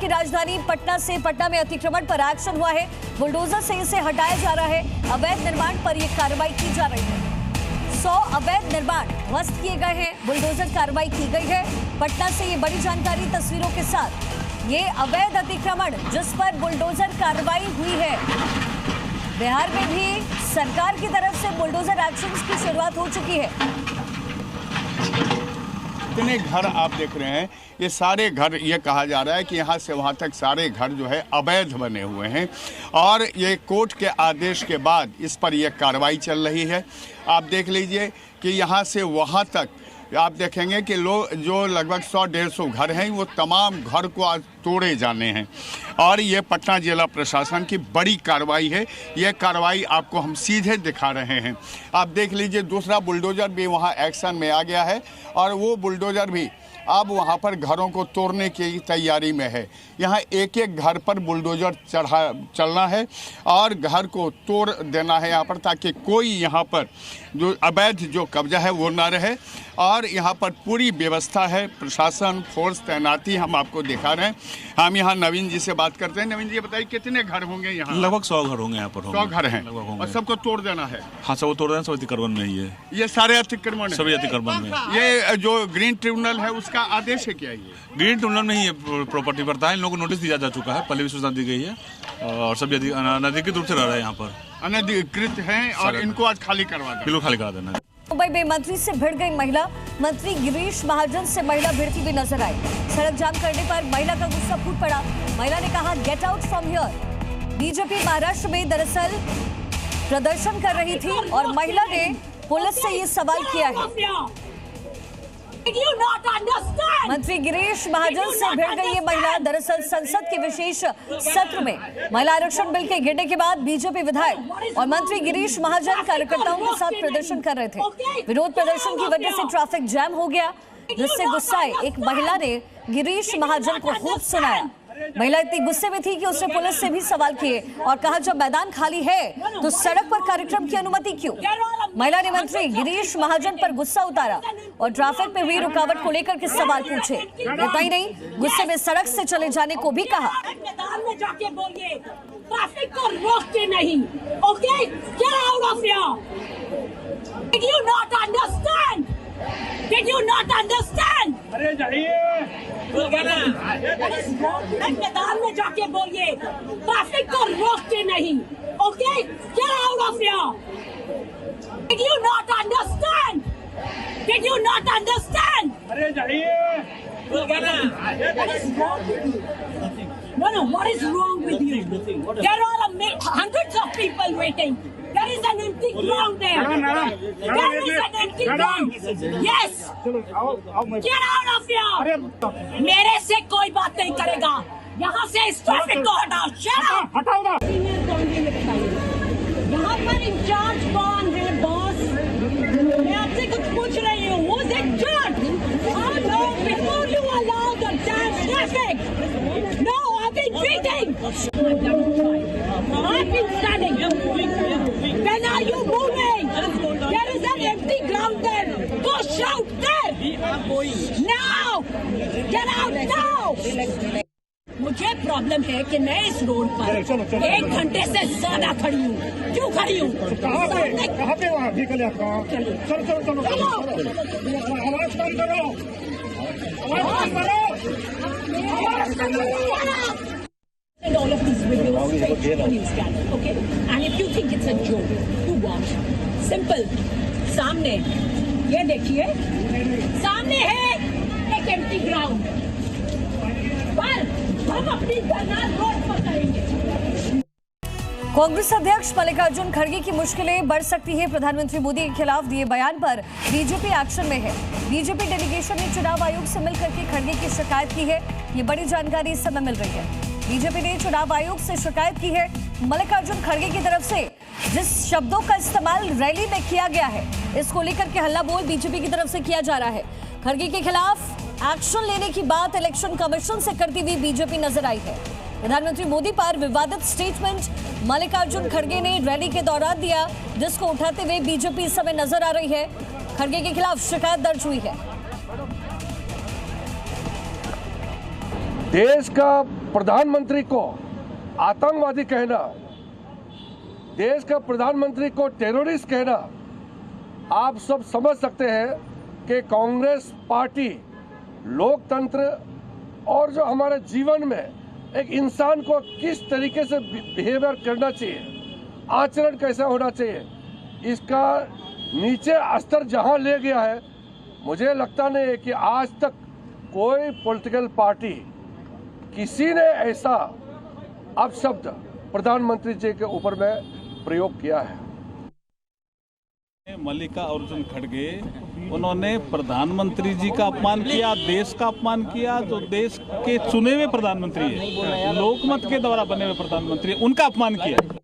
राजधानी पटना से पटना में अतिक्रमण पर एक्शन हुआ है। बुलडोजर से इसे हटाया जा रहा है। अवैध निर्माण पर यह कार्रवाई की जा रही है। 100 अवैध निर्माण ध्वस्त किए गए हैं। बुलडोजर कार्रवाई की गई है। पटना से ये बड़ी जानकारी तस्वीरों के साथ। ये अवैध अतिक्रमण जिस पर बुलडोजर कार्रवाई हुई है। बिहार में भी सरकार की तरफ से बुलडोजर एक्शंस की शुरुआत हो चुकी है। इतने घर आप देख रहे हैं, ये सारे घर, ये कहा जा रहा है कि यहाँ से वहाँ तक सारे घर जो है अवैध बने हुए हैं और ये कोर्ट के आदेश के बाद इस पर यह कार्रवाई चल रही है। आप देख लीजिए कि यहाँ से वहाँ तक आप देखेंगे कि लोग जो लगभग 100-150 घर हैं वो तमाम घर को आज तोड़े जाने हैं और ये पटना जिला प्रशासन की बड़ी कार्रवाई है। ये कार्रवाई आपको हम सीधे दिखा रहे हैं। आप देख लीजिए दूसरा बुलडोजर भी वहाँ एक्शन में आ गया है और वो बुलडोजर भी अब वहाँ पर घरों को तोड़ने की तैयारी में है। यहाँ एक एक घर पर बुलडोजर चलना है और घर को तोड़ देना है यहाँ पर, ताकि कोई यहाँ पर जो अवैध जो कब्जा है वो ना रहे। और यहाँ पर पूरी व्यवस्था है, प्रशासन फोर्स तैनाती हम आपको दिखा रहे हैं। हम यहाँ नवीन जी से बात करते हैं। नवीन जी बताइए कितने घर होंगे यहाँ? लगभग 100 घर होंगे यहाँ पर। 100 घर हैं और सबको तोड़ देना है? हाँ, सब तोड़ देना। सब अतिक्रमण में ही है। ये सारे अतिक्रमण सभी अतिक्रमण में। ये जो ग्रीन ट्रिब्यूनल है उसका आदेश है क्या? ये ग्रीन ट्रिब्यूनल में ही ये प्रॉपर्टी पड़ता है। इन लोगों को नोटिस दिया जा चुका है, पहले भी सूचना दी गई है और सभी अनधिकृत रूप से रह रहे हैं यहाँ पर। अनधिकृत हैं और इनको आज खाली करवा देना। बिल्कुल खाली करा देना। मुंबई में मंत्री से भिड़ गई महिला। मंत्री गिरीश महाजन से महिला भिड़ती हुई नजर आई। सड़क जाम करने पर महिला का गुस्सा फूट पड़ा। महिला ने कहा, get out from here. BJP Maharashtra में दरअसल प्रदर्शन कर रही थी और महिला ने पुलिस से ये सवाल किया है। मंत्री गिरीश महाजन से भिड़ गई ये महिला। दरअसल संसद के विशेष सत्र में महिला आरक्षण बिल के गिरने के बाद बीजेपी विधायक और मंत्री गिरीश महाजन कार्यकर्ताओं के साथ प्रदर्शन कर रहे थे। विरोध प्रदर्शन की वजह से ट्रैफिक जैम हो गया, जिससे गुस्साए एक महिला ने गिरीश महाजन को खूब सुनाया। महिला इतनी गुस्से में थी कि उसने पुलिस से भी सवाल किए और कहा, जब मैदान खाली है तो सड़क पर कार्यक्रम की अनुमति क्यों? महिला ने मंत्री गिरीश महाजन पर गुस्सा उतारा और ट्रैफिक में हुई रुकावट को लेकर के सवाल पूछे। इतना ही नहीं, गुस्से में सड़क से चले जाने को भी कहा। मैदान में जाके बोलिए, ट्रैफिक को रोकते नहीं। Okay, get out of here. Did you not understand? Did you not understand? अरे जाइए मैदान में जाके बोलिए, ट्रैफिक को रोकते नहीं। Okay, get out of here. Did you not understand? Did you not understand? अरे जाइए No, what is wrong with you? There are hundreds of people waiting. There is an empty ground there. There is an empty ground. Yes. Get out of here. मेरे से कोई बात नहीं करेगा। यहाँ से इस ट्रैफिक को हटाओ। Shut up. हटाओ ना। यहाँ पर इंचार्ज कौन है बॉस? मैं आपसे कुछ पूछ रही हूँ। Who's in charge? No, before you allow the damn traffic. No, I've been waiting. I've been standing. When are you moving? There is an empty ground there. Go shout there. Now. Get out now. मुझे problem है कि मैं इस road पर 1 घंटे से ज्यादा खड़ी हूँ। क्यों खड़ी हूँ? कहाँ पे वहाँ निकले आपका? चलो आवाज कम करो। And all of these videos straight to news channel, okay? And if you think it's a joke, to watch. Simple. सामने ये देखिए, सामने है एक empty ground. पर हम अपनी धरना रोड पर करेंगे। कांग्रेस अध्यक्ष मल्लिकार्जुन खड़गे की मुश्किलें बढ़ सकती है। प्रधानमंत्री मोदी के खिलाफ दिए बयान पर बीजेपी एक्शन में है। बीजेपी डेलीगेशन ने चुनाव आयोग से मिलकर के खड़गे की शिकायत की है। ये बड़ी जानकारी इस समय मिल रही है। बीजेपी ने चुनाव आयोग से शिकायत की है। मल्लिकार्जुन खड़गे की तरफ से जिस शब्दों का इस्तेमाल रैली में किया गया है, इसको लेकर के हल्ला बोल बीजेपी की तरफ से किया जा रहा है। खड़गे के खिलाफ एक्शन लेने की बात इलेक्शन कमीशन से करती हुई बीजेपी नजर आई है। प्रधानमंत्री मोदी पर विवादित स्टेटमेंट मल्लिकार्जुन खड़गे ने रैली के दौरान दिया, जिसको उठाते हुए बीजेपी इस समय नजर आ रही है। खड़गे के खिलाफ शिकायत दर्ज हुई है। देश का प्रधानमंत्री को आतंकवादी कहना, देश का प्रधानमंत्री को टेररिस्ट कहना, आप सब समझ सकते हैं कि कांग्रेस पार्टी लोकतंत्र और जो हमारे जीवन में एक इंसान को किस तरीके से बिहेवियर करना चाहिए, आचरण कैसा होना चाहिए, इसका नीचे स्तर जहां ले गया है, मुझे लगता नहीं है कि आज तक कोई पॉलिटिकल पार्टी किसी ने ऐसा अपशब्द प्रधानमंत्री जी के ऊपर में प्रयोग किया है। मल्लिका अर्जुन खड़गे उन्होंने प्रधानमंत्री जी का अपमान किया, देश का अपमान किया, जो देश के चुने हुए प्रधानमंत्री है, लोकमत के द्वारा बने हुए प्रधानमंत्री, उनका अपमान किया।